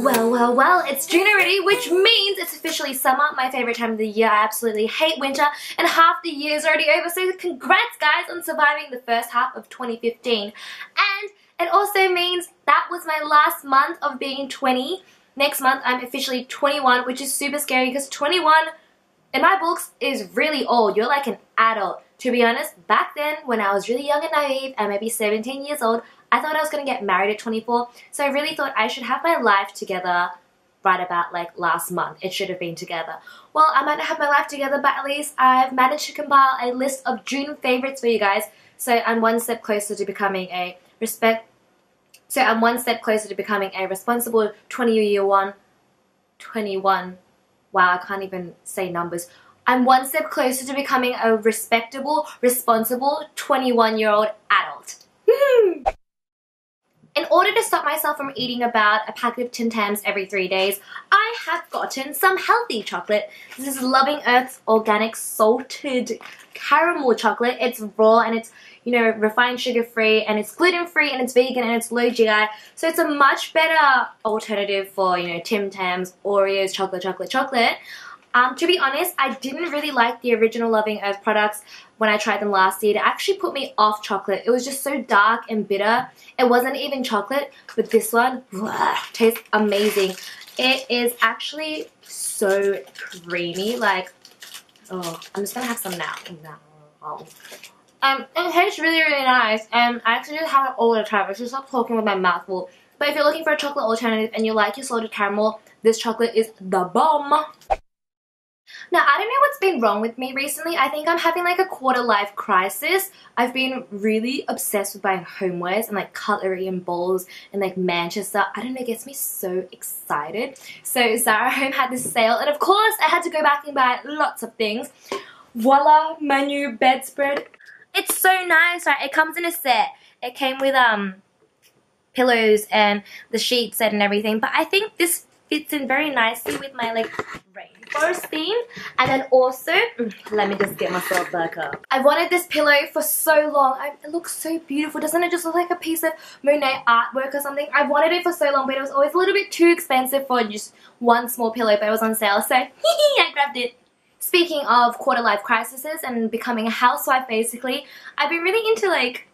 Well, it's June already, which means it's officially summer, my favorite time of the year. I absolutely hate winter, and half the year is already over, so congrats guys on surviving the first half of 2015. And it also means that was my last month of being 20. Next month I'm officially 21, which is super scary because 21 in my books is really old. You're like an adult. To be honest, back then when I was really young and naive and maybe 17 years old, I thought I was going to get married at 24, so I really thought I should have my life together right about like last month. It should have been together. Well, I might not have my life together, but at least I've managed to compile a list of June favorites for you guys. So I'm one step closer to becoming a responsible 21. Wow, I can't even say numbers. I'm one step closer to becoming a respectable, responsible 21-year-old adult. In order to stop myself from eating about a packet of Tim Tams every 3 days, I have gotten some healthy chocolate. This is Loving Earth's organic salted caramel chocolate. It's raw and it's, you know, refined sugar-free, and it's gluten-free, and it's vegan, and it's low GI. So it's a much better alternative for, you know, Tim Tams, Oreos, chocolate. To be honest, I didn't really like the original Loving Earth products when I tried them last year. It actually put me off chocolate. It was just so dark and bitter. It wasn't even chocolate, but this one tastes amazing. It is actually so creamy. Like, oh, I'm just gonna have some now. It tastes really, really nice, and I actually just have it all the time. I should stop talking with my mouth full. But if you're looking for a chocolate alternative and you like your salted caramel, this chocolate is the bomb. Now, I don't know what's been wrong with me recently. I think I'm having like a quarter-life crisis. I've been really obsessed with buying homewares and like cutlery and bowls and like Manchester. I don't know, it gets me so excited. So Zara Home had this sale, and of course I had to go back and buy lots of things. Voila, my new bedspread. It's so nice, right? It comes in a set. It came with pillows and the sheet set and everything, but I think this fits in very nicely with my like rainbow theme. And then also, let me just get myself back up. I wanted this pillow for so long. It looks so beautiful. Doesn't it just look like a piece of Monet artwork or something? I've wanted it for so long, but it was always a little bit too expensive for just one small pillow, but it was on sale, so I grabbed it. Speaking of quarter-life crises and becoming a housewife, basically, I've been really into like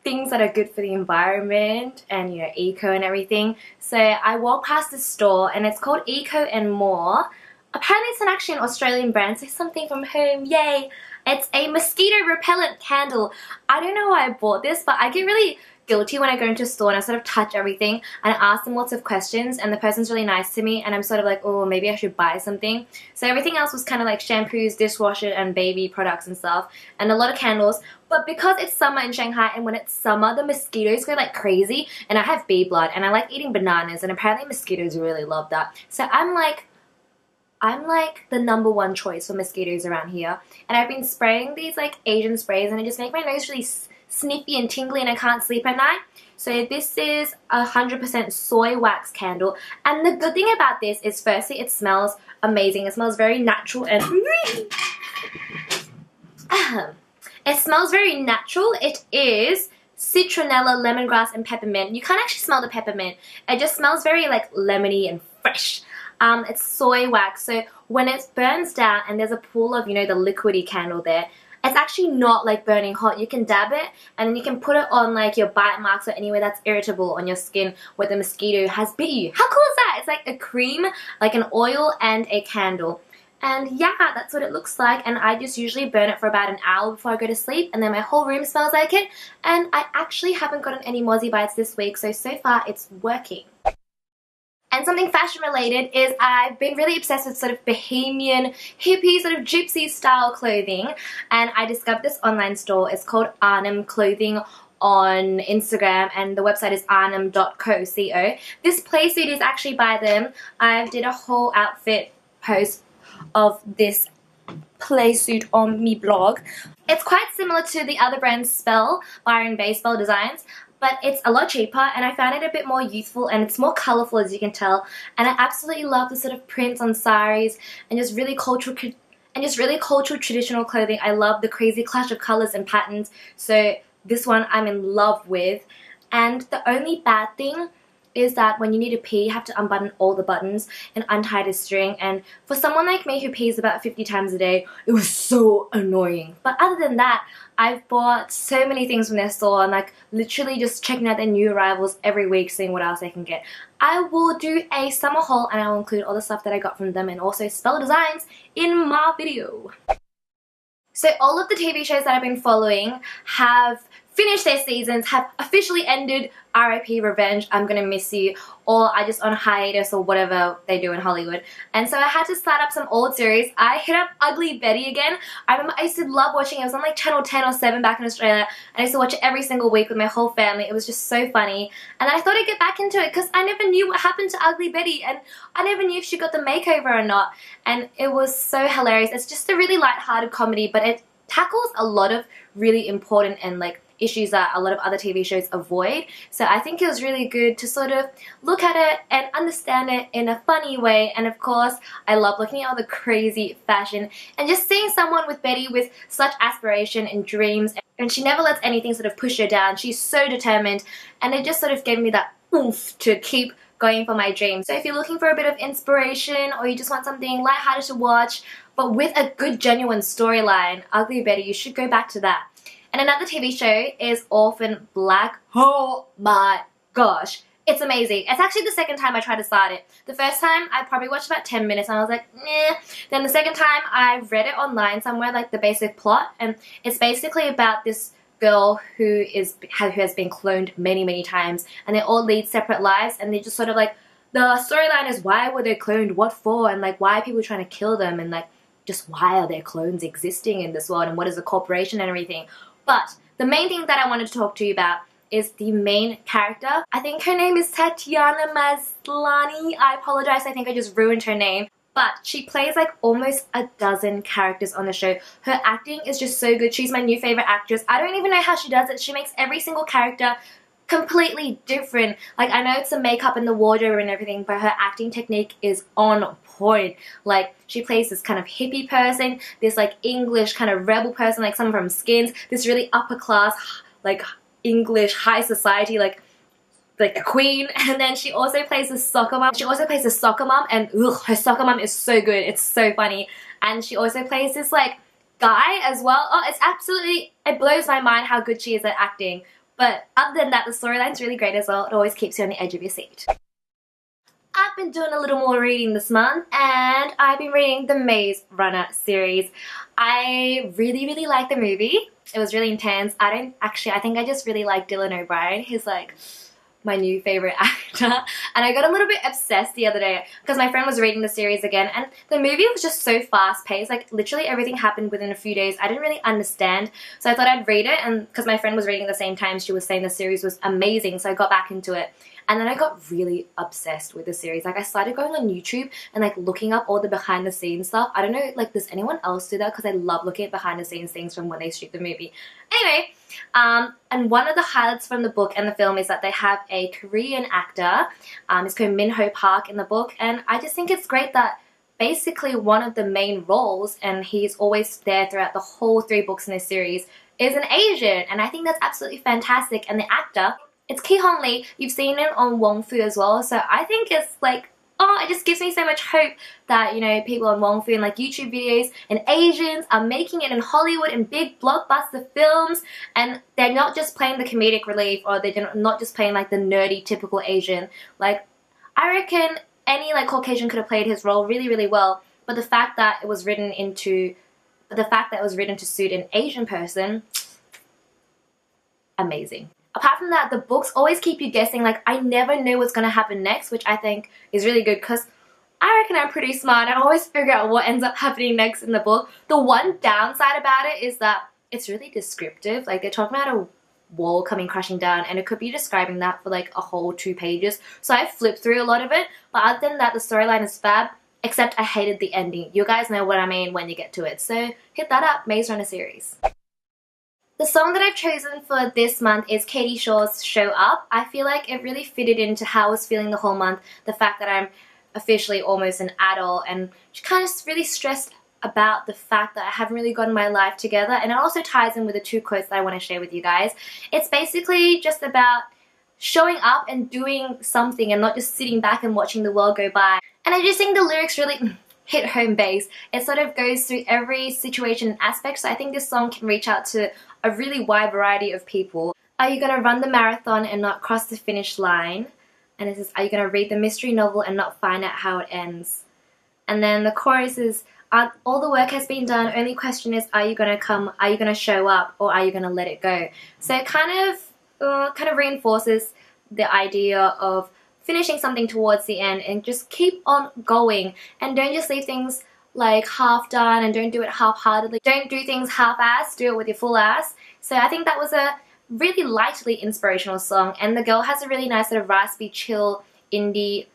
things that are good for the environment and, you know, eco and everything. So I walked past this store and it's called Eco and More. Apparently it's actually an Australian brand, so something from home, yay! It's a mosquito repellent candle. I don't know why I bought this, but I get really guilty when I go into a store and I sort of touch everything and I ask them lots of questions, and the person's really nice to me and I'm sort of like, oh, maybe I should buy something. So everything else was kind of like shampoos, dishwasher and baby products and stuff, and a lot of candles. But because it's summer in Shanghai, and when it's summer the mosquitoes go like crazy, and I have bee blood and I like eating bananas, and apparently mosquitoes really love that. So I'm like the #1 choice for mosquitoes around here, and I've been spraying these like Asian sprays and it just make my nose really sniffy and tingly and I can't sleep at night. So this is 100% soy wax candle, and the good thing about this is firstly it smells amazing. It smells very natural and it smells very natural. It is citronella, lemongrass and peppermint. You can't actually smell the peppermint. It just smells very like lemony and fresh. It's soy wax, so when it burns down and there's a pool of, you know, the liquidy candle there, it's actually not like burning hot. You can dab it and then you can put it on like your bite marks or anywhere that's irritable on your skin where the mosquito has bit you. How cool is that? It's like a cream, like an oil and a candle. And yeah, that's what it looks like, and I just usually burn it for about an hour before I go to sleep, and then my whole room smells like it, and I actually haven't gotten any mozzie bites this week, so far it's working. And something fashion related is I've been really obsessed with sort of bohemian, hippie, sort of gypsy style clothing, and I discovered this online store. It's called Arnhem Clothing on Instagram, and the website is arnhem.co. This playsuit is actually by them. I did a whole outfit post of this playsuit on me blog. It's quite similar to the other brand Spell, Byron Baseball Designs, but it's a lot cheaper, and I found it a bit more youthful and it's more colourful, as you can tell, and I absolutely love the sort of prints on saris and just really cultural traditional clothing. I love the crazy clash of colours and patterns, so this one I'm in love with. And the only bad thing is that when you need to pee, you have to unbutton all the buttons and untie the string, and for someone like me who pees about 50 times a day, it was so annoying. But other than that, I've bought so many things from their store and like literally just checking out their new arrivals every week, seeing what else I can get. I will do a summer haul and I will include all the stuff that I got from them and also spell designs in my video. So all of the TV shows that I've been following have finished their seasons, have officially ended. RIP Revenge, I'm gonna miss you, or I just on hiatus or whatever they do in Hollywood. And so I had to start up some old series. I hit up Ugly Betty again. I remember I used to love watching it. It was on like channel 10 or 7 back in Australia, and I used to watch it every single week with my whole family. It was just so funny, and I thought I'd get back into it because I never knew what happened to Ugly Betty, and I never knew if she got the makeover or not, and it was so hilarious. It's just a really light-hearted comedy, but it tackles a lot of really important and like issues that a lot of other TV shows avoid. So I think it was really good to sort of look at it and understand it in a funny way. And of course, I love looking at all the crazy fashion and just seeing someone with Betty with such aspiration and dreams, and she never lets anything sort of push her down. She's so determined, and it just sort of gave me that oomph to keep going for my dreams. So if you're looking for a bit of inspiration or you just want something lighthearted to watch but with a good genuine storyline, Ugly Betty, you should go back to that. And another TV show is Orphan Blank. Oh my gosh, it's amazing. It's actually the second time I tried to start it. The first time I probably watched about 10 minutes and I was like, nah. Then the second time I read it online somewhere, like the basic plot, and it's basically about this girl who has been cloned many times, and they all lead separate lives, and they just sort of like, the storyline is why were they cloned, what for, and like why are people trying to kill them, and like just why are their clones existing in this world, and what is a corporation and everything. But the main thing that I wanted to talk to you about is the main character. I think her name is Tatiana Maslany. I apologize, I think I just ruined her name. But she plays like almost a dozen characters on the show. Her acting is just so good. She's my new favorite actress. I don't even know how she does it. She makes every single character completely different. Like, I know it's the makeup and the wardrobe and everything, but her acting technique is on point. Like, she plays this kind of hippie person, this like English kind of rebel person, like someone from Skins, this really upper class, like English high society, like a queen. And then she also plays the soccer mom. And ugh, her soccer mom is so good. It's so funny. And she also plays this like guy as well. Oh, it's absolutely, it blows my mind how good she is at acting. But other than that, the storyline's really great as well. It always keeps you on the edge of your seat. I've been doing a little more reading this month, and I've been reading the Maze Runner series. I really like the movie. It was really intense. I think I just really like Dylan O'Brien. He's like my new favorite actor, and I got a little bit obsessed the other day because my friend was reading the series again, and the movie was just so fast paced. Like literally everything happened within a few days. I didn't really understand, so I thought I'd read it, and because my friend was reading at the same time, she was saying the series was amazing, so I got back into it. And then I got really obsessed with the series. Like I started going on YouTube and like looking up all the behind the scenes stuff. I don't know, like does anyone else do that? Because I love looking at behind the scenes things from when they shoot the movie. Anyway, and one of the highlights from the book and the film is that they have a Korean actor. It's called Min-ho Park in the book, and I just think it's great that basically one of the main roles, and he's always there throughout the whole 3 books in this series, is an Asian, and I think that's absolutely fantastic. And the actor, it's Ki-hong Lee. You've seen it on Wong Fu as well, so I think it's like, oh, it just gives me so much hope that, you know, people on Wong Fu and like YouTube videos and Asians are making it in Hollywood in big blockbuster films, and they're not just playing the comedic relief, or they're not just playing like the nerdy typical Asian. Like, I reckon any like Caucasian could have played his role really well, but the fact that it was written to suit an Asian person, amazing. Apart from that, the books always keep you guessing. Like, I never know what's going to happen next, which I think is really good because I reckon I'm pretty smart. I always figure out what ends up happening next in the book. The one downside about it is that it's really descriptive. Like, they're talking about a wall coming crashing down, and it could be describing that for like a whole 2 pages. So I flipped through a lot of it, but other than that, the storyline is fab, except I hated the ending. You guys know what I mean when you get to it. So hit that up, Maze Runner series. The song that I've chosen for this month is Katie Shaw's Show Up. I feel like it really fitted into how I was feeling the whole month. The fact that I'm officially almost an adult, and kind of really stressed about the fact that I haven't really gotten my life together. And it also ties in with the 2 quotes that I want to share with you guys. It's basically just about showing up and doing something and not just sitting back and watching the world go by. And I just think the lyrics really hit home base. It sort of goes through every situation and aspect, so I think this song can reach out to a really wide variety of people. Are you gonna run the marathon and not cross the finish line? And it says, are you gonna read the mystery novel and not find out how it ends? And then the chorus is, all the work has been done, only question is, are you gonna come, are you gonna show up, or are you gonna let it go? So it kind of reinforces the idea of finishing something towards the end and just keep on going, and don't just leave things like half done, and don't do it half-heartedly. Don't do things half-assed, do it with your full ass. So I think that was a really lightly inspirational song, and the girl has a really nice sort of raspy, chill, indie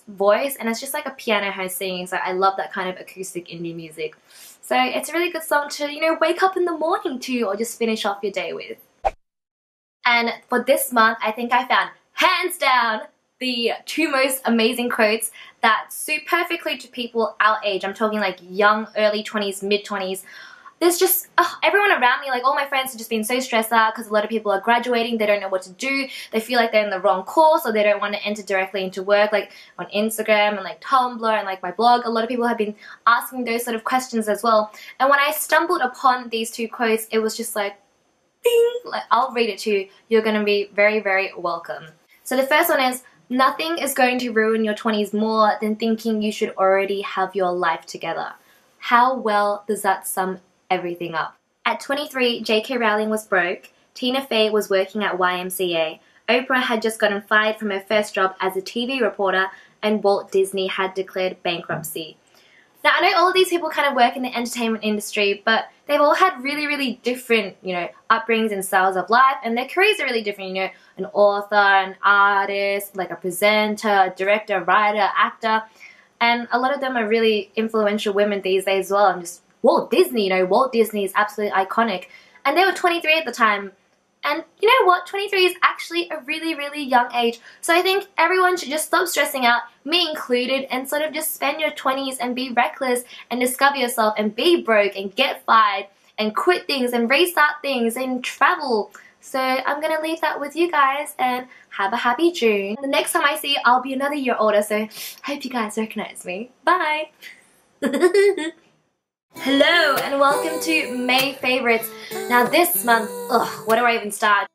voice, and it's just like a piano her singing, so I love that kind of acoustic indie music. So it's a really good song to, you know, wake up in the morning to, or just finish off your day with. And for this month, I think I found, hands down, the 2 most amazing quotes that suit perfectly to people our age. I'm talking like young, early 20s, mid 20s. There's just, everyone around me, like all my friends have just been so stressed out because a lot of people are graduating, they don't know what to do, they feel like they're in the wrong course, or they don't want to enter directly into work, like on Instagram and like Tumblr and like my blog. A lot of people have been asking those sort of questions as well. And when I stumbled upon these 2 quotes, it was just like, bing, like I'll read it to you. You're going to be very, very welcome. So the first one is, nothing is going to ruin your 20s more than thinking you should already have your life together. How well does that sum everything up? At 23, J.K. Rowling was broke, Tina Fey was working at YMCA, Oprah had just gotten fired from her first job as a TV reporter, and Walt Disney had declared bankruptcy. Now, I know all of these people kind of work in the entertainment industry, but they've all had really, really different, you know, upbringings and styles of life, and their careers are really different, you know, an author, an artist, like a presenter, a director, writer, actor, and a lot of them are really influential women these days as well. And just Walt Disney, you know, Walt Disney is absolutely iconic, and they were 23 at the time. And you know what? 23 is actually a really, really young age. So I think everyone should just stop stressing out, me included, and sort of just spend your 20s and be reckless and discover yourself and be broke and get fired and quit things and restart things and travel. So I'm going to leave that with you guys, and have a happy June. The next time I see you, I'll be another year older, so I hope you guys recognize me. Bye! Hello and welcome to May Favorites. Now this month, what do I even start?